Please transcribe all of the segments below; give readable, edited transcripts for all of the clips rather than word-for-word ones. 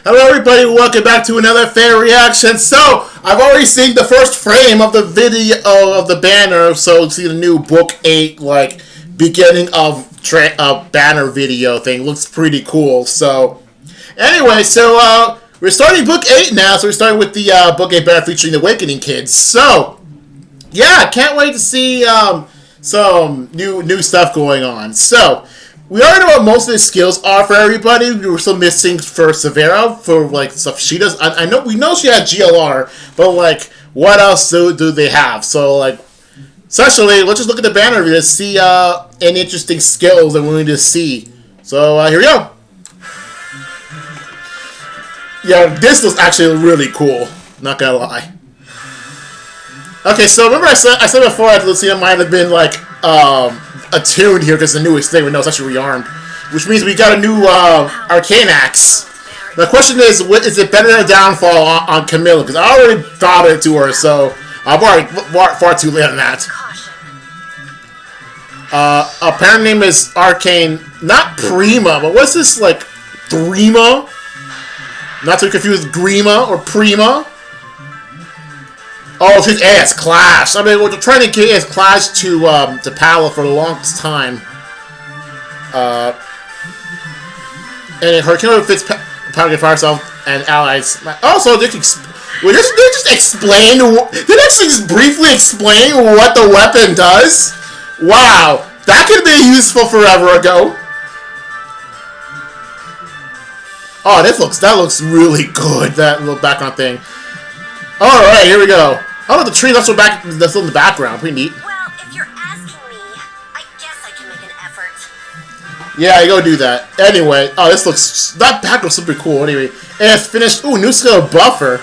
Hello everybody, welcome back to another fair reaction. So, I've already seen the first frame of the video of the banner, so see the new book 8, like, beginning of banner video thing. Looks pretty cool, so... Anyway, so, we're starting book 8 now, so we're starting with the book 8 banner featuring the Awakening Kids. So, yeah, can't wait to see some new stuff going on. So... We already know what most of the skills are for everybody. We were still missing for Severa for like stuff she does. I know we know she had GLR, but like what else do they have? So like, essentially, let's just look at the banner to see any interesting skills that we need to see. So here we go. Yeah, this was actually really cool. Not gonna lie. Okay, so remember I said before that Lucina might have been like attuned here because the newest thing. We know it's actually rearmed, which means we got a new arcane axe. The question is it better than a downfall on Camilla? Because I already thought it to her, so I'm already far too late on that. Apparent name is Arcane, not Prima, but what's this like Thrima? Not to be confused with Grima or Prima. Oh, she's AS Clash. I mean, we're trying to get AS Clash to Pala for the longest time. And her killer fits Power Fire Self and allies. Also, they just explain. They actually just briefly explain what the weapon does. Wow, that could have been useful forever ago. Oh, that looks really good. That little background thing. All right, here we go. Oh, the tree that's still in the background. Pretty neat. Well, if you're asking me, I guess I can make an effort. Yeah, you go do that. Anyway, oh, that background's super cool. Anyway, and it's finished. Ooh, new skill buffer.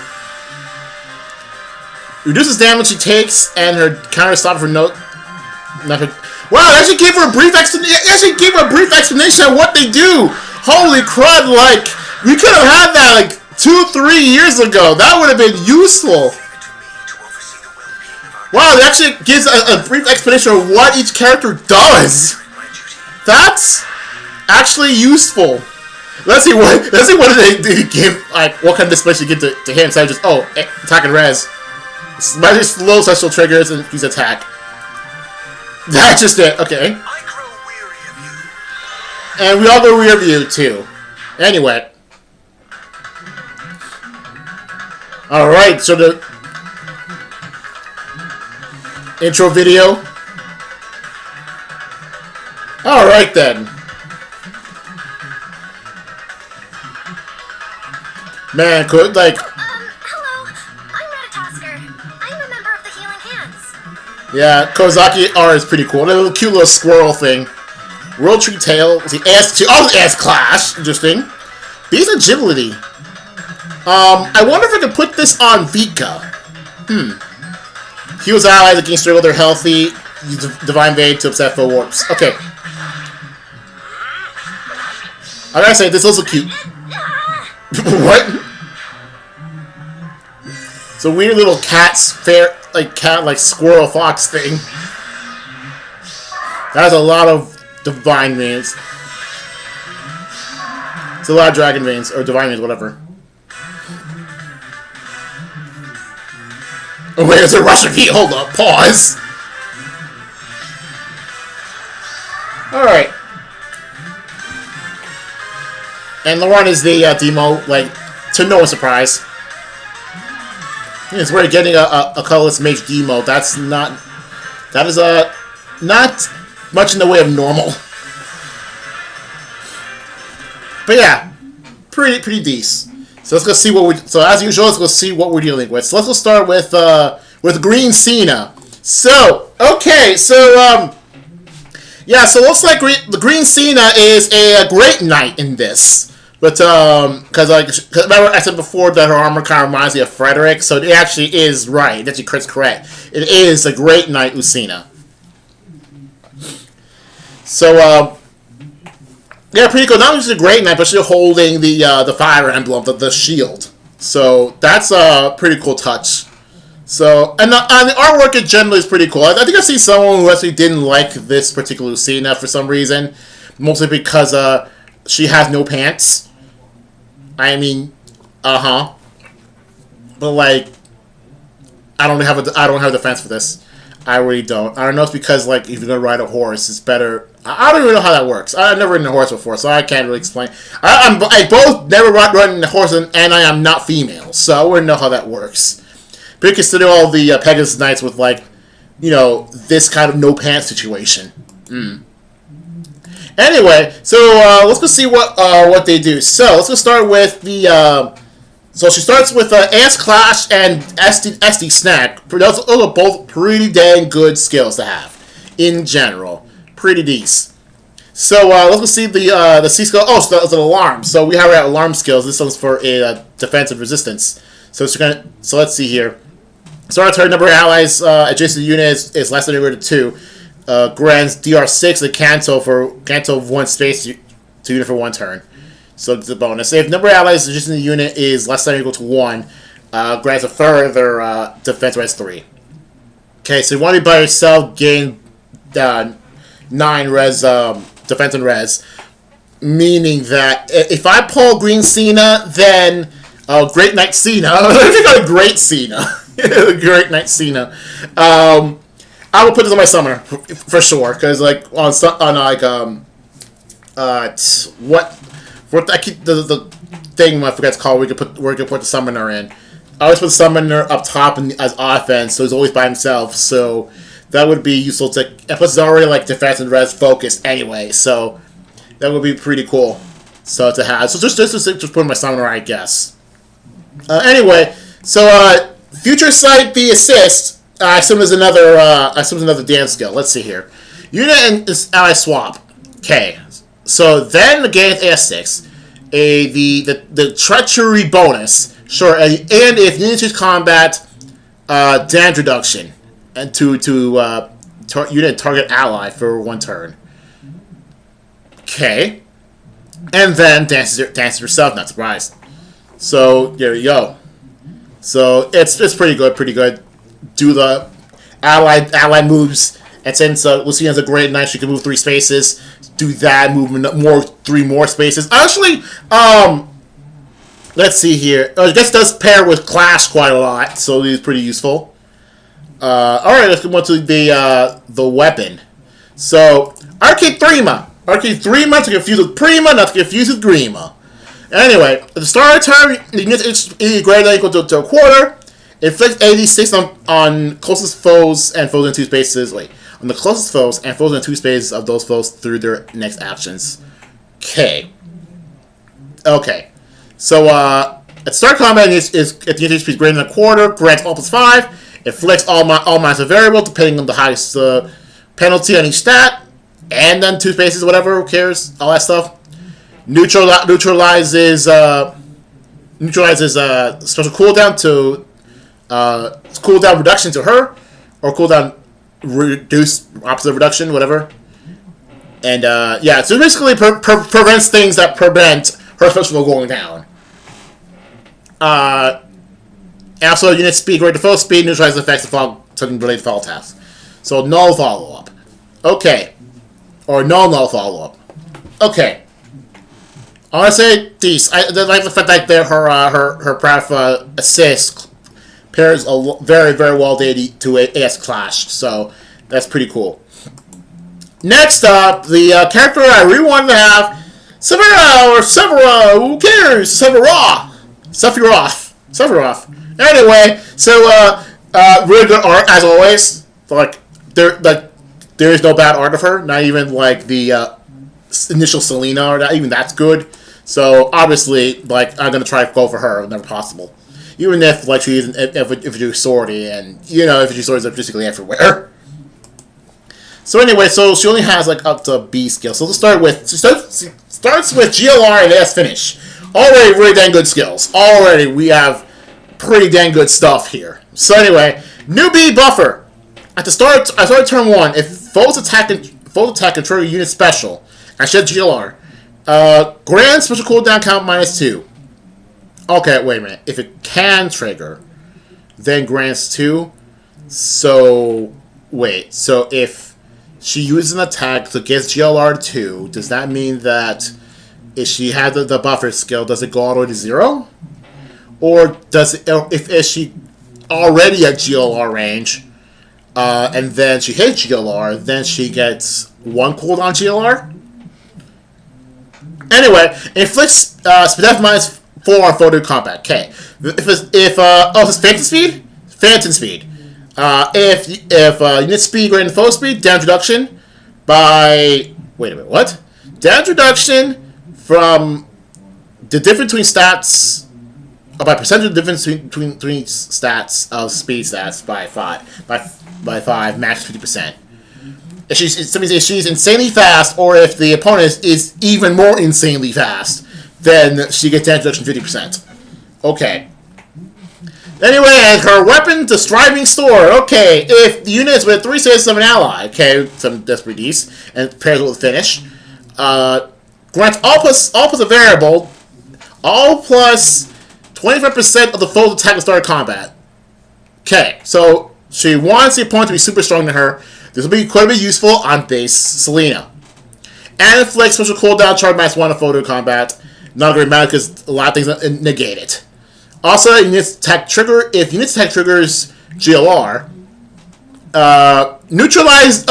Reduces damage she takes, and her counter stop for no. Wow, they actually gave her a brief explanation of what they do. Holy crud! Like we could have had that like 2-3 years ago. That would have been useful. Wow, it actually gives a brief explanation of what each character does. That's actually useful. Let's see what they give. Like, what kind of display should give to him instead of just attack and res. Magic slow special triggers and use attack. That's just it. Okay. And we all go weary of you too. Anyway. All right. So the intro video. Alright then. Man, could like... hello. I'm Ratatosker. I'm a member of the Healing Hands. Yeah, Kozaki R is pretty cool. A little cute little squirrel thing. World Tree Tail. The S Clash. Interesting. Beast Agility. I wonder if I could put this on Vika. Heals allies against struggle they're healthy. Use Divine Vein to upset foe warps. Okay. I gotta say, this looks cute. What? It's a weird little cat squirrel fox thing. That has a lot of Divine Veins. It's a lot of Dragon Veins, or Divine Veins, whatever. Oh wait, it's a rush of heat. Hold up. Pause. Alright. And Lauren is the demo, like, to no one's surprise. Yes, we're getting a colorless mage demo. That is not much in the way of normal. But yeah, pretty decent. So let's go see so as usual, let's go see what we're dealing with. So let's go start with Green Cena. So, okay, so, yeah, so it looks like the Green Cena is a great knight in this. But, cause remember I said before that her armor kind of reminds me of Frederick, so it actually is right. It actually correct. It is a great knight Lucina. So, yeah, pretty cool. Not only is it a great knight, but she's holding the fire emblem, the shield. So that's a pretty cool touch. So and the artwork in general is pretty cool. I think I've seen someone who actually didn't like this particular Lucina for some reason, mostly because she has no pants. I mean, Uh-huh. But, like, I don't have a defense for this. I really don't. I don't know if it's because, like, if you're going to ride a horse, it's better. I don't even know how that works. I've never ridden a horse before, so I can't really explain. I both never ridden a horse, and I am not female, so I wouldn't know how that works. But you consider all the Pegasus Knights with, like, you know, this kind of no-pants situation. Anyway, so let's go see what they do. So let's go start with the. So she starts with Ants Clash and SD Snack. Those are both pretty dang good skills to have, in general. Pretty decent. So let's go see the C skill. Oh, so that's an alarm. So we have our alarm skills. This one's for a defensive resistance. So let's see here. Start turn number of allies adjacent to the unit is less than or equal to 2. Grants DR6 the cancel of 1 space to unit for 1 turn. So it's a bonus. If number of allies adjacent to the unit is less than or equal to 1, grants a further defense res 3. Okay, so you want to be by yourself, gain 9 res defense and res, meaning that if I pull Green Cena, then Great Knight Cena. I got a Great Cena. Great Knight Cena. I will put this on my summoner for sure, because like on I keep the thing I forgot to call. We can put the summoner in. I always put the summoner up top as offense, so he's always by himself. So that would be useful to. Plus, it's already like defense and res focused anyway, so that would be pretty cool. So to have. So just put my summoner, I guess. Anyway, so Future Sight the assist. I assume there's another dance skill. Let's see here. Unit and ally swap. Okay. So then again AS6. The treachery bonus. Sure, and if unit choose combat, damage reduction. And to unit target ally for 1 turn. Okay. And then dances yourself, not surprised. So there you go. So it's pretty good. Do the ally moves, and since Luciana's a great knight, she can move 3 spaces. Do that, move 3 more spaces. Actually, let's see here. I guess it does pair with Clash quite a lot, so it's pretty useful. Alright, let's go on to the weapon. So, Arcade Threma, not to confuse with Prima, not to confuse with Grima. Anyway, at the start of the turn, the unit is greater than or equal to a quarter. Inflicts 86 on closest foes and foes in 2 spaces. Wait, on the closest foes and foes in 2 spaces of those foes through their next actions. Okay. So, at start combat, if the unit HP is greater than a quarter, grants all +5. Inflicts all minus a variable, depending on the highest penalty on each stat. And then 2 spaces, whatever, who cares? All that stuff. Neutralizes special cooldown to cooldown reduction to her, or cooldown reduce opposite reduction, whatever. And yeah, so basically prevents things that prevent her special going down. And also, unit speed greater to full speed neutralizes effects of something related to fall tasks. So null follow up. Okay, or null follow up. Okay. I want to say these. I like the fact that her Prath assist pairs very very well to AS Clash, so that's pretty cool. Next up, the character I really wanted to have, Severa, who cares? Sephiroth. Anyway, so really good art as always. Like there is no bad art of her, not even like the initial Selena, or not even that's good. So obviously, like, I'm gonna try to go for her whenever possible, even if like she isn't if you swordy, and you know if you swords are basically everywhere. So anyway, so she only has like up to B skill. So let's start with starts with GLR and AS finish. Already really dang good skills. Already we have pretty dang good stuff here. So anyway, newbie buffer. At the start, I started turn 1. If foes attack and trigger unit special, I shed GLR. Grand special cooldown count -2. Okay, wait a minute. If it can trigger, then grants 2. So wait. So if she uses an attack that gets GLR 2, does that mean that if she had the buffer skill, does it go all the way to 0? or if is she already at GLR range, and then she hits GLR, then she gets 1 cooldown GLR. Anyway, inflicts speed minus 4 on photo combat. Okay, it's phantom speed. Phantom speed. If unit speed greater than foe speed, damage reduction by wait a minute, what? Damage reduction from the difference between stats by percentage of the difference between stats of speed stats by 5 max 50%. If she's insanely fast, or if the opponent is even more insanely fast, then she gets damage reduction 50%. Okay. Anyway, her weapon, the Striving Sword. Okay, if the unit is with 3 spaces of an ally, okay, some desperate Ds, and pairs with finish, grants all plus a variable, all plus 25% of the foe's attack at the start of combat. Okay, so she wants the opponent to be super strong to her. This will be quite a bit useful on base Selena. And inflicts special cooldown charge minus 1 of photo combat. Not very matter because a lot of things negate it. Also, units attack trigger. If units attack triggers GLR, neutralizes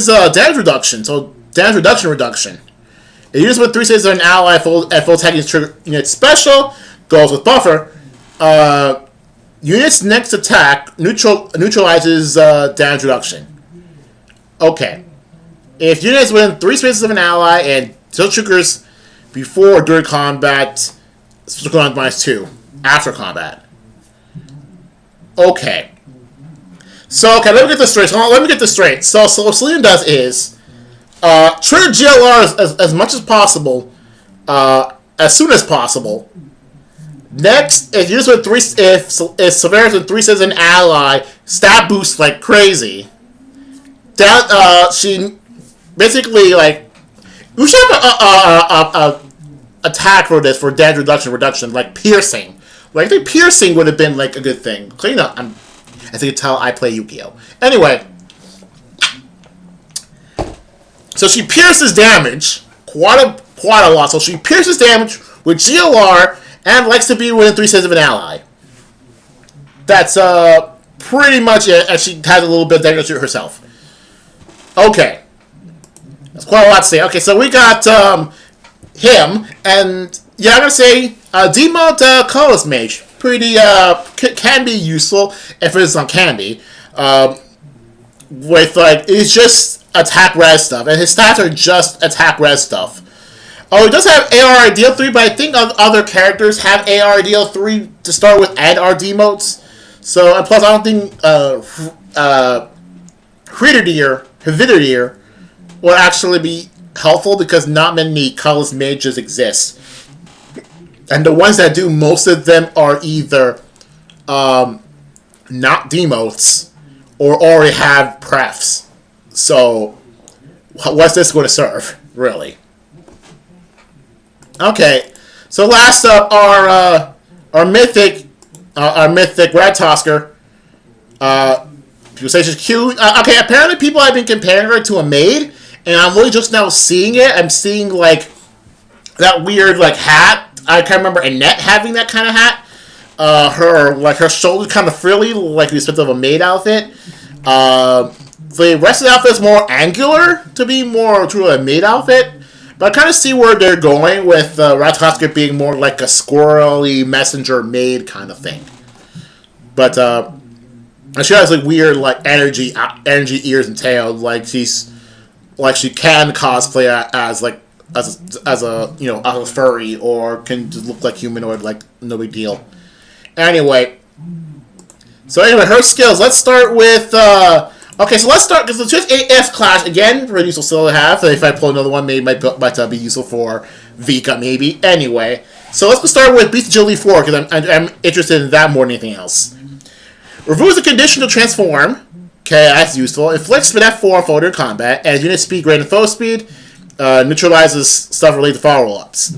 damage reduction. So damage reduction. If units with 3 stages of an ally at full attacking trigger unit special goes with buffer. Units next attack neutralizes damage reduction. Okay. If units within 3 spaces of an ally and still triggers before or during combat, special cooldown minus 2 after combat. Okay. So, okay, let me get this straight. So what Selena does is trigger GLR as much as possible, as soon as possible. Next, if units with 3, if Severa's with 3 says an ally, stat boosts like crazy. That she basically like we should have a attack for this for damage reduction like piercing. Like I think piercing would have been like a good thing. Clean up. As you can tell, I play Yu-Gi-Oh. Anyway, so she pierces damage quite a lot. So she pierces damage with GLR. And likes to be within 3 stages of an ally. That's pretty much it. And she has a little bit of damage to herself. Okay. That's quite a lot to say. Okay, so we got him. And yeah, I'm going to say demote Colorless Mage. Pretty, can be useful if it is on Candy. With, like, it's just attack res stuff. And his stats are just attack res stuff. Oh, it does have AR Deal 3, but I think other characters have AR Deal 3 to start with and are demotes. So, and plus I don't think Hvidir will actually be helpful because not many colorless mages exist. And the ones that do, most of them are either not demotes or already have prefs. So, what's this going to serve, really? Okay, so last up our mythic Red Tosker. People say she's cute. Okay, apparently people have been comparing her to a maid, and I'm really just now seeing it. I'm seeing like that weird like hat. I can't remember Annette having that kind of hat. Her shoulders kind of frilly, like the respect of a maid outfit. The rest of the outfit is more angular to be more truly a maid outfit. But I kind of see where they're going with Ratatosker being more like a squirrely messenger maid kind of thing. But she has like weird like energy ears and tail. Like she can cosplay as a furry or can just look like humanoid, like no big deal. Anyway, her skills. Let's start with. Okay, so let's start, because it's just AF class, again, pretty useful still to have. So if I pull another one, maybe might be useful for Vika, maybe. Anyway, so let's start with Beast Agility 4, because I'm interested in that more than anything else. Removes the condition to transform. Okay, that's useful. Inflicts speed F4 for in combat, and unit speed greater than foe speed. Neutralizes stuff related to follow-ups.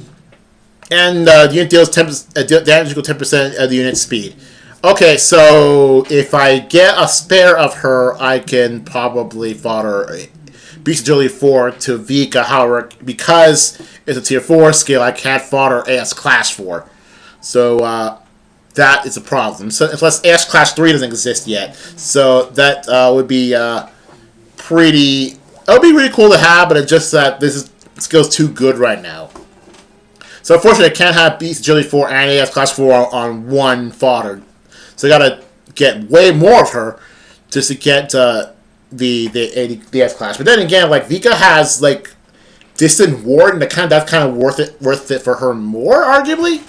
And the unit deals damage equal 10% of the unit's speed. Okay, so if I get a spare of her, I can probably fodder Beast Agility 4 to Vika. However, because it's a tier 4 skill, I can't fodder AS Clash 4. So that is a problem. So unless Ash Clash 3 doesn't exist yet, so that would be pretty. It would be really cool to have, but it's just that this skill's too good right now. So unfortunately, I can't have Beast Agility 4 and AS Clash 4 on one fodder. So I gotta get way more of her just to get the AS Clash. But then again, like Vika has like Distant Ward, and that's kind of worth it for her more, arguably,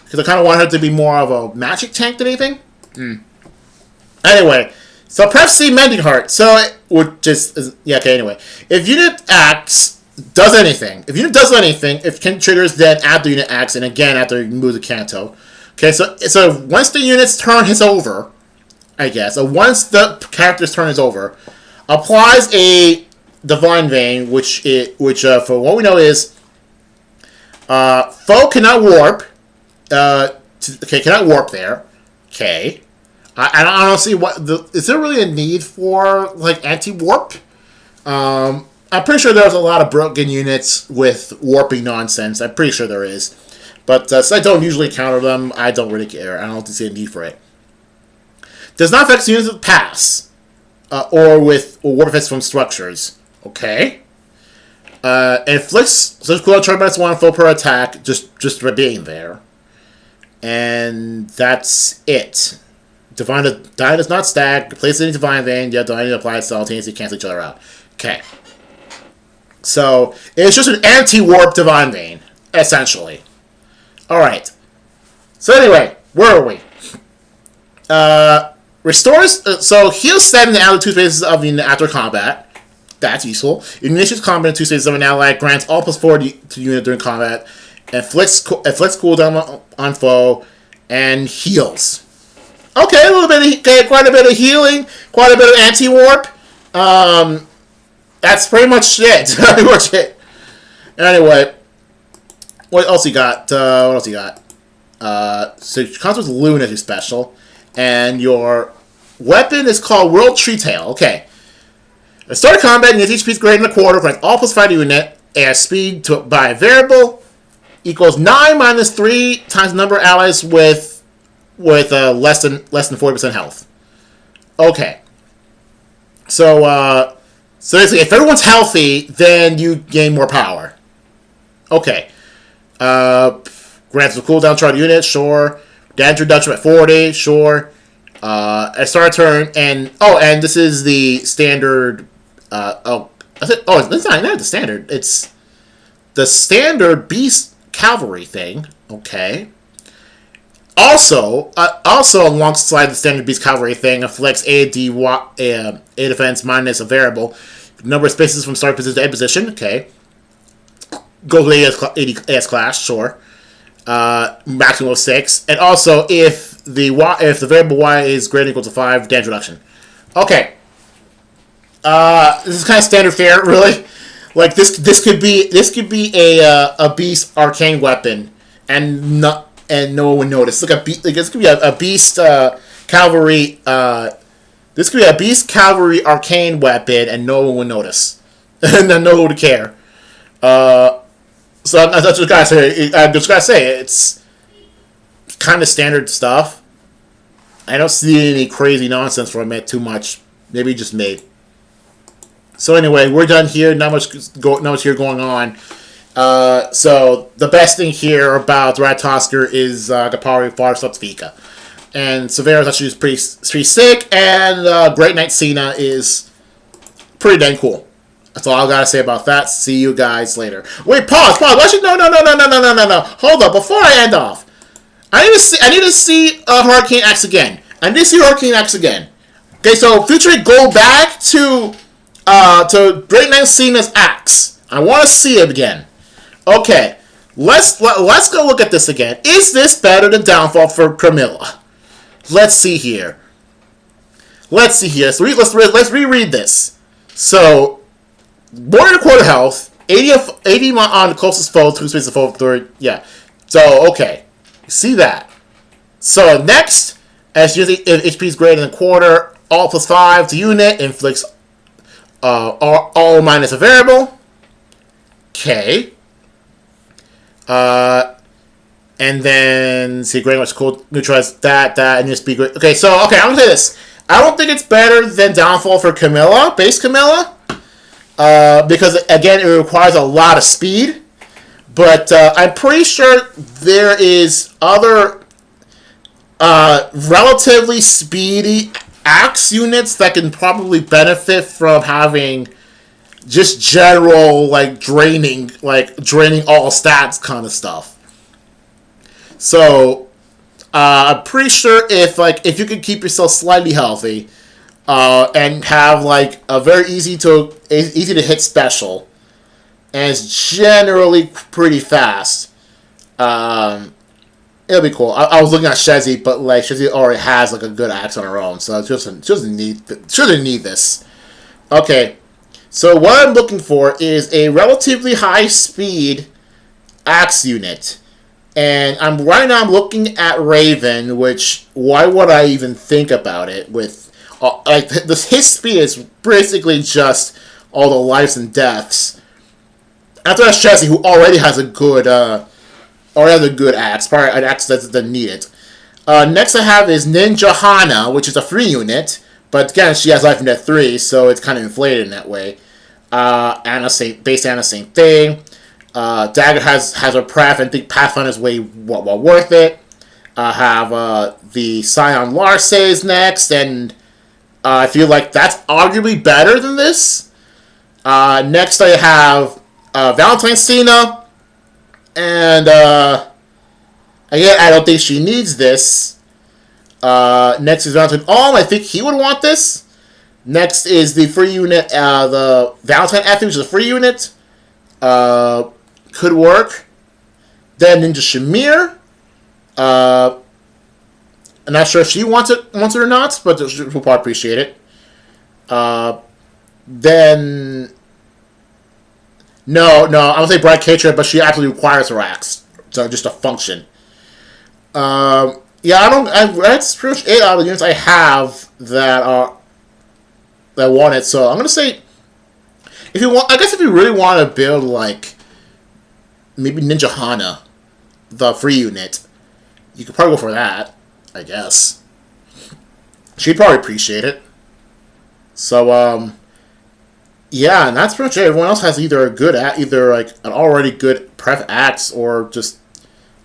because I kind of want her to be more of a magic tank than anything. Anyway, so Prep C Mending Heart. So it would just okay. Anyway, if unit acts does anything, if Ken triggers, then add the unit acts, and again after you move the Kanto. Okay, so once the unit's turn is over, I guess. So once the character's turn is over, applies a Divine Vein, which for what we know is foe cannot warp. Cannot warp there. Okay, I don't see is there really a need for like anti-warp? I'm pretty sure there's a lot of broken units with warping nonsense. I'm pretty sure there is. But since I don't usually counter them, I don't really care. I don't see a need for it. Does not affect units with pass. Or warp effects from structures. Okay. Inflicts cooldown charge -1 full per attack just for being there. And that's it. Divine does not stack. Replace any Divine Vein. Yeah, Divine Vein applies simultaneously, cancel each other out. Okay. So, it's just an anti-warp Divine Vein, essentially. Alright. So anyway, where are we? Restores, so heals 7 out of 2 spaces of the unit after combat. That's useful. Initiates combat in 2 spaces of an ally, grants all +4 to the unit during combat, inflicts cooldown on foe, and heals. Okay, quite a bit of healing, quite a bit of anti-warp. That's pretty much it. Pretty much it. Anyway, what else you got? So it comes with Loon as your special, and your weapon is called World Tree Tail. Okay. At the start of combat, unit HP is greater than a quarter, grants all +5 unit, and speed by a variable equals 9 minus 3 times the number of allies with less than 40% health. Okay. So basically, if everyone's healthy, then you gain more power. Okay. Grants a cooldown chart unit, sure. Damage reduction at 40, sure. At start of turn, and this is the standard. It's not the standard. It's the standard Beast Cavalry thing. Okay. Also alongside the standard Beast Cavalry thing, afflicts A defense minus a variable. Number of spaces from start position to end position. Okay. Go to AS class, sure. Maximum of 6. And also if the variable Y is greater than or equal to 5, damage reduction. Okay. This is kind of standard fare, really. Like this could be a beast arcane weapon, and no one would notice. This could be a beast cavalry. This could be a beast cavalry arcane weapon, and no one would notice, and no one would care. So I just gotta say it's kind of standard stuff. I don't see any crazy nonsense from it too much. Maybe just me. So anyway, we're done here. Not much here going on. So the best thing here about Ratatosker is the power of Far Vika. And Severa actually is pretty sick, and Great Knight Cena is pretty dang cool. That's all I gotta say about that. See you guys later. Wait, pause. Actually, no. Hold up. Before I end off, I need to see Hurricane X again. Okay, so featuring go back to Great Knight Cena's axe. I want to see it again. Okay, let's go look at this again. Is this better than Downfall for Camilla? Let's see here. Let's reread this. So, more than a quarter health, 80 on the closest foe, 2 spaces of foe, third. Yeah. So, okay. See that. So, next, as usually, if HP is greater than a quarter, all +5 to unit, inflicts all minus a variable. Okay. And then see, Green was cool. Neutralize that, and just be great. Okay, so I'm gonna say this. I don't think it's better than Downfall for Camilla, base Camilla, because again it requires a lot of speed. But I'm pretty sure there is other relatively speedy axe units that can probably benefit from having just general draining all stats kind of stuff. So I'm pretty sure if you can keep yourself slightly healthy and have a very easy to hit special, and it's generally pretty fast. It'll be cool. I was looking at Shezzy, but Shezzy already has a good axe on her own, so it shouldn't need this. Okay, so what I'm looking for is a relatively high speed axe unit, and right now I'm looking at Raven. Which why would I even think about it? With his speed is basically just all the lives and deaths. After that's Chessie, who already has a good axe, probably an axe that doesn't need it. Next I have is Ninja Hana, which is a free unit, but again she has life and death 3, so it's kind of inflated in that way. Anna, base Anna, same thing. Dagger has her pref, and I think Pathfinder's way well worth it. I have the Scion Larces next, and I feel like that's arguably better than this. Next I have Valentine Cena, and again, I don't think she needs this. Next is Valentine Alm. I think he would want this. Next is the free unit, the Valentine Athlete, which is a free unit. Could work. Then Ninja Shamir. I'm not sure if she wants it or not, but she'll probably appreciate it. Then no, I'm gonna say Bright Catcher, but she absolutely requires her axe, so just to function. Yeah, that's pretty much it out of the units I have that want it. So I'm gonna say, if you really want to build maybe Ninja Hana, the free unit, you could probably go for that. I guess she'd probably appreciate it. So yeah, and that's pretty much it. Everyone else has either an already good pref axe or just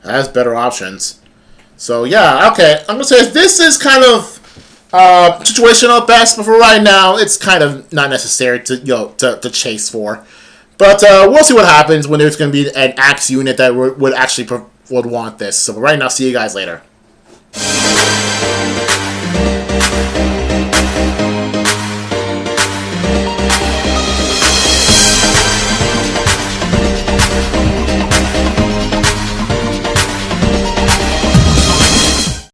has better options. So yeah, okay. I'm gonna say this is kind of situational best, but for right now, it's kind of not necessary to chase for. But we'll see what happens when there's gonna be an axe unit that would actually would want this. So right now, see you guys later.